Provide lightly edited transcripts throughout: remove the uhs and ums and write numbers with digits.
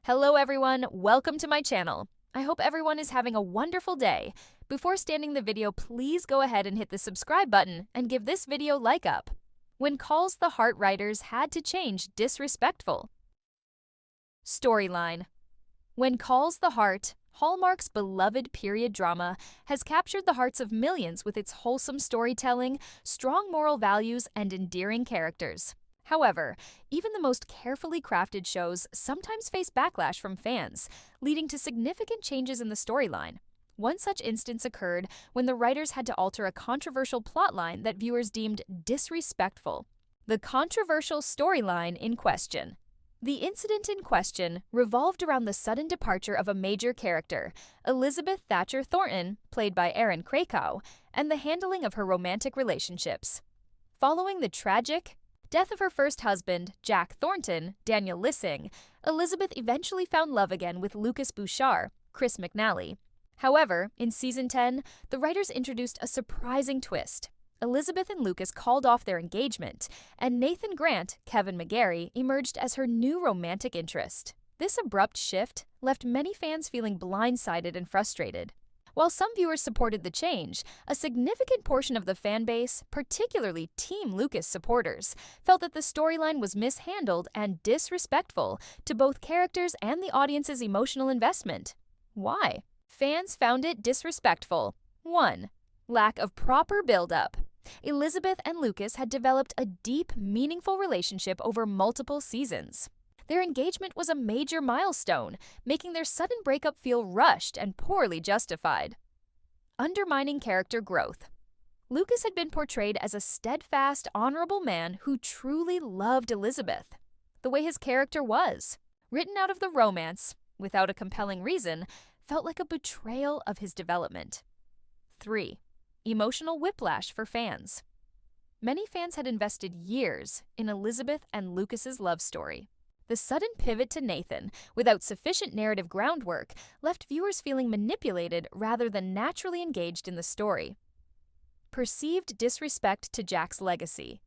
Hello everyone, welcome to my channel. I hope everyone is having a wonderful day. Before starting the video, please go ahead and hit the subscribe button and give this video like up. When Calls the Heart writers had to change disrespectful. Storyline. When Calls the Heart, Hallmark's beloved period drama, has captured the hearts of millions with its wholesome storytelling, strong moral values, and endearing characters. However, even the most carefully crafted shows sometimes face backlash from fans, leading to significant changes in the storyline. One such instance occurred when the writers had to alter a controversial plotline that viewers deemed disrespectful. The controversial storyline in question. The incident in question revolved around the sudden departure of a major character, Elizabeth Thatcher Thornton, played by Erin Krakow, and the handling of her romantic relationships. Following the tragic death of her first husband, Jack Thornton, Daniel Lissing, Elizabeth eventually found love again with Lucas Bouchard, Chris McNally. However, in Season 10, the writers introduced a surprising twist. Elizabeth and Lucas called off their engagement, and Nathan Grant, Kevin McGarry, emerged as her new romantic interest. This abrupt shift left many fans feeling blindsided and frustrated. While some viewers supported the change, a significant portion of the fan base, particularly Team Lucas supporters, felt that the storyline was mishandled and disrespectful to both characters and the audience's emotional investment. Why? Fans found it disrespectful. 1. Lack of proper build-up. Elizabeth and Lucas had developed a deep, meaningful relationship over multiple seasons. Their engagement was a major milestone, making their sudden breakup feel rushed and poorly justified. Undermining character growth. Lucas had been portrayed as a steadfast, honorable man who truly loved Elizabeth. The way his character was, written out of the romance, without a compelling reason, felt like a betrayal of his development. 3. Emotional whiplash for fans. Many fans had invested years in Elizabeth and Lucas's love story. The sudden pivot to Nathan, without sufficient narrative groundwork, left viewers feeling manipulated rather than naturally engaged in the story. Perceived disrespect to Jack's legacy.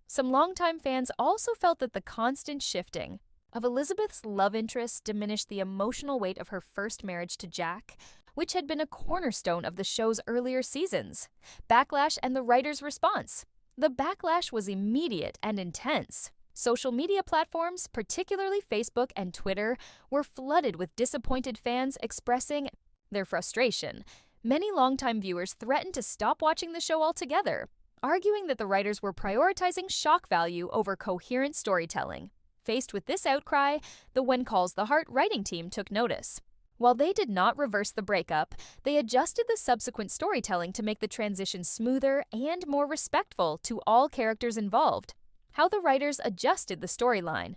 Some longtime fans also felt that the constant shifting of Elizabeth's love interest diminished the emotional weight of her first marriage to Jack, which had been a cornerstone of the show's earlier seasons. Backlash and the writers' response. The backlash was immediate and intense. Social media platforms, particularly Facebook and Twitter, were flooded with disappointed fans expressing their frustration. Many longtime viewers threatened to stop watching the show altogether, arguing that the writers were prioritizing shock value over coherent storytelling. Faced with this outcry, the When Calls the Heart writing team took notice. While they did not reverse the breakup, they adjusted the subsequent storytelling to make the transition smoother and more respectful to all characters involved. How the writers adjusted the storyline,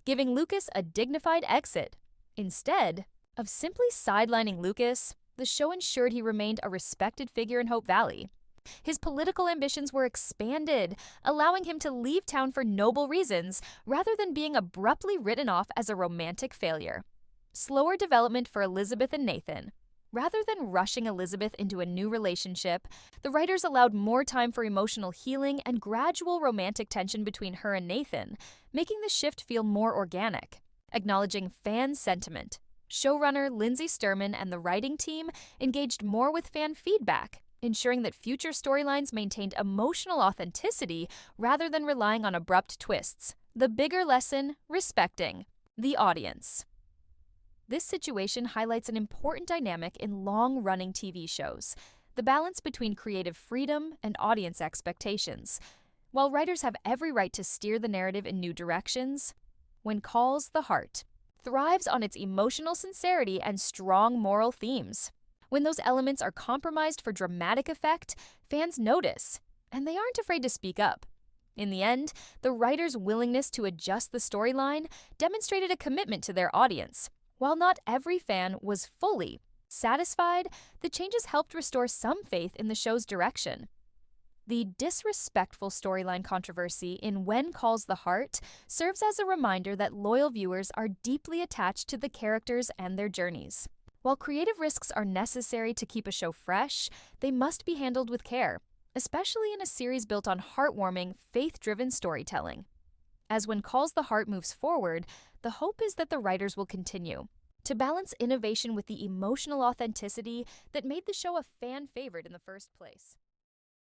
giving Lucas a dignified exit. Instead of simply sidelining Lucas, the show ensured he remained a respected figure in Hope Valley. His political ambitions were expanded, allowing him to leave town for noble reasons rather than being abruptly written off as a romantic failure. Slower development for Elizabeth and Nathan. Rather than rushing Elizabeth into a new relationship, the writers allowed more time for emotional healing and gradual romantic tension between her and Nathan, making the shift feel more organic. Acknowledging fan sentiment. Showrunner Lindsay Sturman and the writing team engaged more with fan feedback, ensuring that future storylines maintained emotional authenticity rather than relying on abrupt twists. The bigger lesson: respecting the audience. This situation highlights an important dynamic in long-running TV shows, the balance between creative freedom and audience expectations. While writers have every right to steer the narrative in new directions, When Calls the Heart thrives on its emotional sincerity and strong moral themes. When those elements are compromised for dramatic effect, fans notice, and they aren't afraid to speak up. In the end, the writers' willingness to adjust the storyline demonstrated a commitment to their audience. While not every fan was fully satisfied, the changes helped restore some faith in the show's direction. The disrespectful storyline controversy in When Calls the Heart serves as a reminder that loyal viewers are deeply attached to the characters and their journeys. While creative risks are necessary to keep a show fresh, they must be handled with care, especially in a series built on heartwarming, faith-driven storytelling. As When Calls the Heart moves forward, the hope is that the writers will continue to balance innovation with the emotional authenticity that made the show a fan favorite in the first place.